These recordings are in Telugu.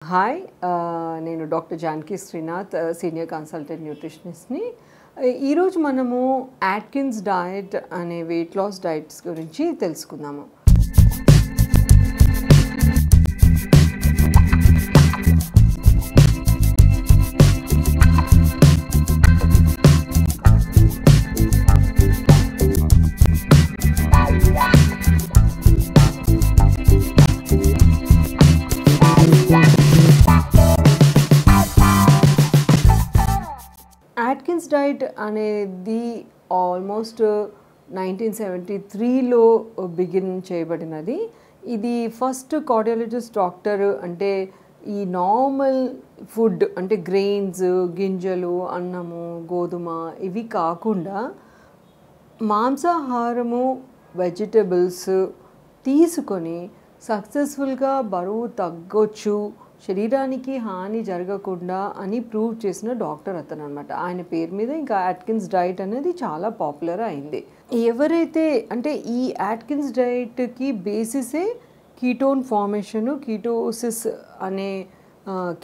హాయ్ నేను doctor Janaki Srinath senior consultant న్యూట్రిషనిస్ట్ని. ఈరోజు మనము యాట్కిన్స్ డయట్ అనే వెయిట్ లాస్ డైట్స్ గురించి తెలుసుకుందాము. యాట్కిన్స్ డైట్ అనేది ఆల్మోస్ట్ 1973లో బిగిన్ చేయబడినది. ఇది ఫస్ట్ కార్డియాలజిస్ట్ డాక్టర్ అంటే ఈ నార్మల్ ఫుడ్ అంటే గ్రెయిన్స్, గింజలు, అన్నము, గోధుమ ఇవి కాకుండా మాంసాహారము, వెజిటబుల్స్ తీసుకొని సక్సెస్ఫుల్గా బరువు తగ్గొచ్చు, శరీరానికి హాని జరగకుండా అని ప్రూవ్ చేసిన డాక్టర్ అతను అనమాట. ఆయన పేరు మీద ఇంకా యాట్కిన్స్ డైట్ అనేది చాలా పాపులర్ అయింది. ఎవరైతే అంటే ఈ యాట్కిన్స్ డైట్కి బేసిసే కీటోన్ ఫార్మేషను, కీటోసిస్ అనే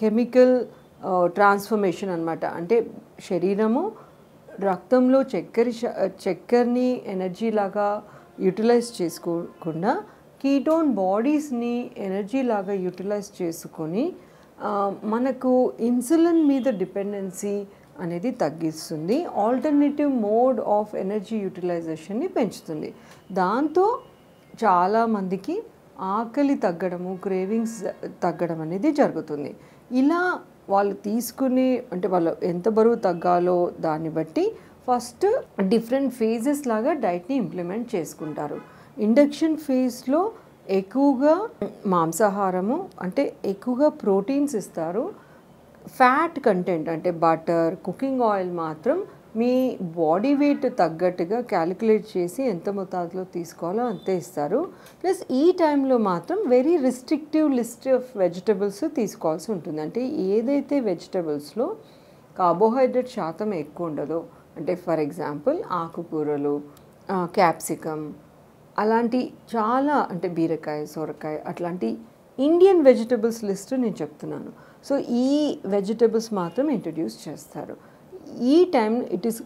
కెమికల్ ట్రాన్స్ఫర్మేషన్ అనమాట. అంటే శరీరము రక్తంలో చక్కెరని ఎనర్జీ లాగా యూటిలైజ్ చేసుకోకుండా కీటోన్ బాడీస్ని ఎనర్జీ లాగా యూటిలైజ్ చేసుకొని మనకు ఇన్సులిన్ మీద డిపెండెన్సీ అనేది తగ్గిస్తుంది, ఆల్టర్నేటివ్ మోడ్ ఆఫ్ ఎనర్జీ యూటిలైజేషన్ని పెంచుతుంది. దాంతో చాలామందికి ఆకలి తగ్గడము, క్రేవింగ్స్ తగ్గడం అనేది జరుగుతుంది. ఇలా వాళ్ళు తీసుకునే అంటే వాళ్ళు ఎంత బరువు తగ్గాలో దాన్ని బట్టి ఫస్ట్ డిఫరెంట్ ఫేజెస్ లాగా డైట్ని ఇంప్లిమెంట్ చేసుకుంటారు. ఇండక్షన్ ఫేజ్లో ఎక్కువగా మాంసాహారము అంటే ఎక్కువగా ప్రోటీన్స్ ఇస్తారు. ఫ్యాట్ కంటెంట్ అంటే బటర్, కుకింగ్ ఆయిల్ మాత్రం మీ బాడీ వెయిట్ తగ్గట్టుగా క్యాలిక్యులేట్ చేసి ఎంత మోతాదులో తీసుకోవాలో అంతే ఇస్తారు. ప్లస్ ఈ టైంలో మాత్రం very restrictive list of vegetables తీసుకోవాల్సి ఉంటుంది. అంటే ఏదైతే వెజిటబుల్స్లో కార్బోహైడ్రేట్ శాతం ఎక్కువ ఉండదో, అంటే ఫర్ ఎగ్జాంపుల్ ఆకుకూరలు, క్యాప్సికమ్ అలాంటి చాలా అంటే బీరకాయ, సొరకాయ అట్లాంటి ఇండియన్ వెజిటబుల్స్ లిస్ట్ నేను చెప్తున్నాను. సో ఈ వెజిటబుల్స్ మాత్రం ఇంట్రడ్యూస్ చేస్తారు. ఈ టైం ఇట్ ఈస్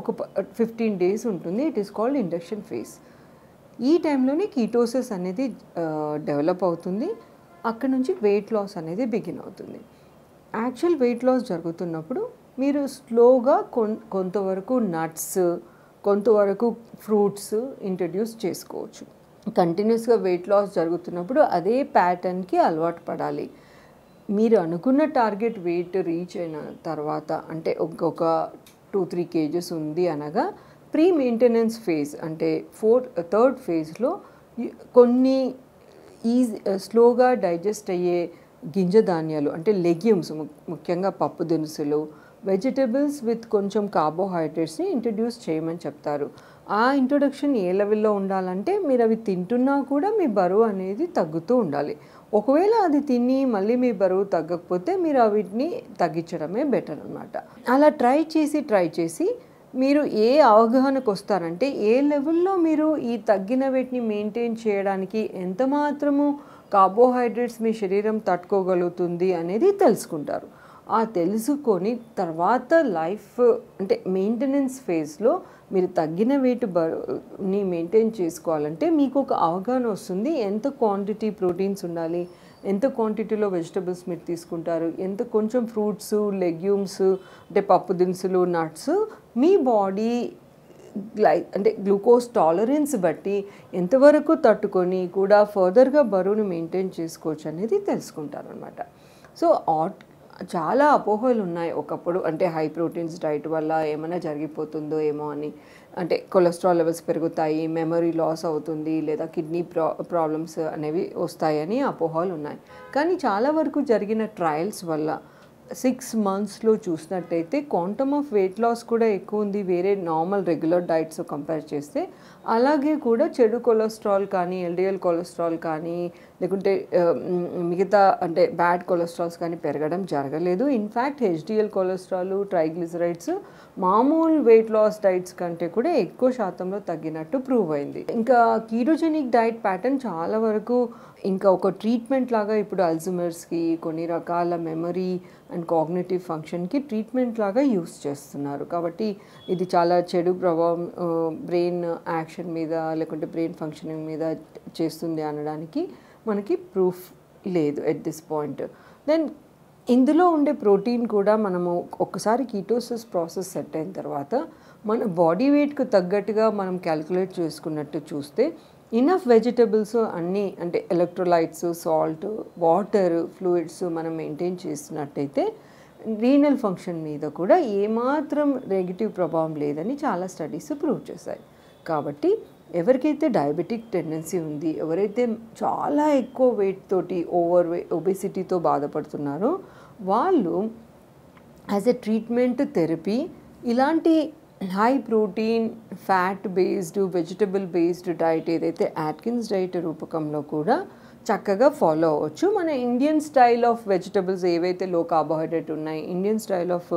ఒక 15 days ఉంటుంది. It is called induction phase. ఈ టైంలోనే కీటోసిస్ అనేది డెవలప్ అవుతుంది. అక్కడ నుంచి వెయిట్ లాస్ అనేది బిగిన్ అవుతుంది. యాక్చువల్ వెయిట్ లాస్ జరుగుతున్నప్పుడు మీరు స్లోగా కొంతవరకు నట్స్, కొంతవరకు ఫ్రూట్స్ ఇంట్రడ్యూస్ చేసుకోవచ్చు. కంటిన్యూస్గా వెయిట్ లాస్ జరుగుతున్నప్పుడు అదే ప్యాటర్న్కి అలవాటు పడాలి. మీరు అనుకున్న టార్గెట్ వెయిట్ రీచ్ అయిన తర్వాత అంటే ఒక 2-3 kgs ఉంది అనగా ప్రీ మెయింటెనెన్స్ ఫేజ్ అంటే థర్డ్ ఫేజ్లో కొన్ని స్లోగా డైజెస్ట్ అయ్యే గింజ ధాన్యాలు అంటే లెగ్యూమ్స్, ముఖ్యంగా పప్పు దినుసులు, వెజిటబుల్స్ విత్ కొంచెం కార్బోహైడ్రేట్స్ని ఇంట్రడ్యూస్ చేయమని చెప్తారు. ఆ ఇంట్రొడక్షన్ ఏ లెవెల్లో ఉండాలంటే మీరు అవి తింటున్నా కూడా మీ బరువు అనేది తగ్గుతూ ఉండాలి. ఒకవేళ అది తిని మళ్ళీ మీ బరువు తగ్గకపోతే మీరు వీటిని తగ్గించడమే బెటర్ అనమాట. అలా ట్రై చేసి మీరు ఏ అవగాహనకు వస్తారంటే ఏ లెవెల్లో మీరు ఈ తగ్గిన వెయిట్ని మెయింటైన్ చేయడానికి ఎంత మాత్రము కార్బోహైడ్రేట్స్ మీ శరీరం తట్టుకోగలుగుతుంది అనేది తెలుసుకుంటారు. ఆ తెలుసుకొని తర్వాత లైఫ్ అంటే మెయింటెనెన్స్ ఫేజ్లో మీరు తగ్గిన వెయిట్ని మెయింటైన్ చేసుకోవాలంటే మీకు ఒక అవగాహన వస్తుంది. ఎంత క్వాంటిటీ ప్రోటీన్స్ ఉండాలి, ఎంత క్వాంటిటీలో వెజిటబుల్స్ మీరు తీసుకుంటారు, ఎంత కొంచెం ఫ్రూట్స్, లెగ్యూమ్స్ అంటే పప్పు దినుసులు, నట్స్ మీ బాడీ అంటే గ్లూకోజ్ టాలరెన్స్ బట్టి ఎంతవరకు తట్టుకొని కూడా ఫర్దర్గా బరువును మెయింటైన్ చేసుకోవచ్చు అనేది తెలుసుకుంటారు అనమాట. సో చాలా అపోహలు ఉన్నాయి ఒకప్పుడు, అంటే హై ప్రోటీన్స్ డైట్ వల్ల ఏమైనా జరిగిపోతుందో ఏమో అని. అంటే కొలెస్ట్రాల్ లెవెల్స్ పెరుగుతాయి, మెమరీ లాస్ అవుతుంది, లేదా కిడ్నీ ప్రాబ్లమ్స్ అనేవి వస్తాయని అపోహలు ఉన్నాయి. కానీ చాలా వరకు జరిగిన ట్రయల్స్ వల్ల 6 monthsలో చూసినట్టయితే క్వాంటమ్ ఆఫ్ వెయిట్ లాస్ కూడా ఎక్కువ ఉంది వేరే నార్మల్ రెగ్యులర్ డైట్స్ కంపేర్ చేస్తే. అలాగే కూడా చెడు కొలెస్ట్రాల్ కానీ, ఎల్డిఎల్ కొలెస్ట్రాల్ కానీ, లేకుంటే మిగతా అంటే బ్యాడ్ కొలెస్ట్రాల్స్ కానీ పెరగడం జరగలేదు. ఇన్ఫ్యాక్ట్ హెచ్డిఎల్ కొలెస్ట్రాల్, ట్రైగ్లిసరైడ్స్ మామూలు వెయిట్ లాస్ డైట్స్ కంటే కూడా ఎక్కువ శాతంలో తగ్గినట్టు ప్రూవ్ అయింది. ఇంకా కీటోజెనిక్ డైట్ ప్యాటర్న్ చాలా వరకు ఇంకా ఒక ట్రీట్మెంట్ లాగా ఇప్పుడు అల్జీమర్స్కి, కొన్ని రకాల మెమరీ అండ్ కాగ్నిటివ్ ఫంక్షన్కి ట్రీట్మెంట్ లాగా యూస్ చేస్తున్నారు. కాబట్టి ఇది చాలా చెడు ప్రభావం బ్రెయిన్ యాక్షన్ మీద లేకుంటే బ్రెయిన్ ఫంక్షనింగ్ మీద చేస్తుంది అనడానికి మనకి ప్రూఫ్ లేదు ఎట్ దిస్ పాయింట్. దెన్ ఇందులో ఉండే ప్రోటీన్ కూడా మనము ఒక్కసారి కీటోసిస్ ప్రాసెస్ సెట్ అయిన తర్వాత మన బాడీ వెయిట్కు తగ్గట్టుగా మనం క్యాలిక్యులేట్ చేసుకున్నట్టు చూస్తే ఇనఫ్ వెజిటబుల్స్ అన్నీ అంటే ఎలక్ట్రోలైట్స్, సాల్ట్, వాటర్, ఫ్లూయిడ్స్ మనం మెయింటైన్ చేసినట్టయితే రీనల్ ఫంక్షన్ మీద కూడా ఏమాత్రం నెగిటివ్ ప్రభావం లేదని చాలా స్టడీస్ ప్రూవ్ చేశాయి. కాబట్టి ఎవరికైతే డయాబెటిక్ టెండెన్సీ ఉంది, ఎవరైతే చాలా ఎక్కువ వెయిట్ తోటి ఒబెసిటీతో బాధపడుతున్నారో వాళ్ళు యాజ్ ఎ ట్రీట్మెంట్ థెరపీ ఇలాంటి high protein, fat based, vegetable based diet ఏదైతే యాట్కిన్స్ డైట్ రూపకంలో కూడా చక్కగా ఫాలో అవ్వచ్చు. మన ఇండియన్ స్టైల్ ఆఫ్ వెజిటబుల్స్ ఏవైతే లో కార్బోహైడ్రేట్ ఉన్నాయి, ఇండియన్ స్టైల్ ఆఫ్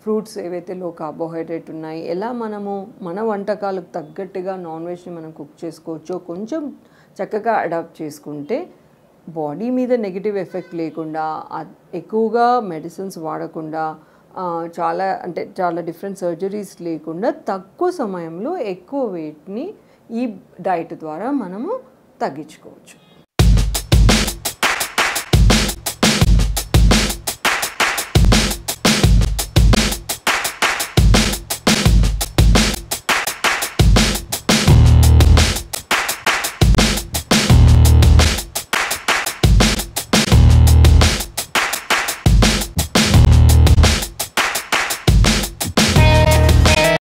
ఫ్రూట్స్ ఏవైతే లో కార్బోహైడ్రేట్ ఉన్నాయి, ఎలా మనము మన వంటకాలకు తగ్గట్టుగా నాన్ వెజ్ని మనం కుక్ చేసుకోవచ్చో కొంచెం చక్కగా అడాప్ట్ చేసుకుంటే బాడీ మీద నెగిటివ్ ఎఫెక్ట్ లేకుండా, ఎక్కువగా మెడిసిన్స్ వాడకుండా, చాలా డిఫరెంట్ సర్జరీస్ లేకుండా తక్కువ సమయంలో ఎక్కువ వెయిట్ని ఈ డైట్ ద్వారా మనము తగ్గించుకోవచ్చు.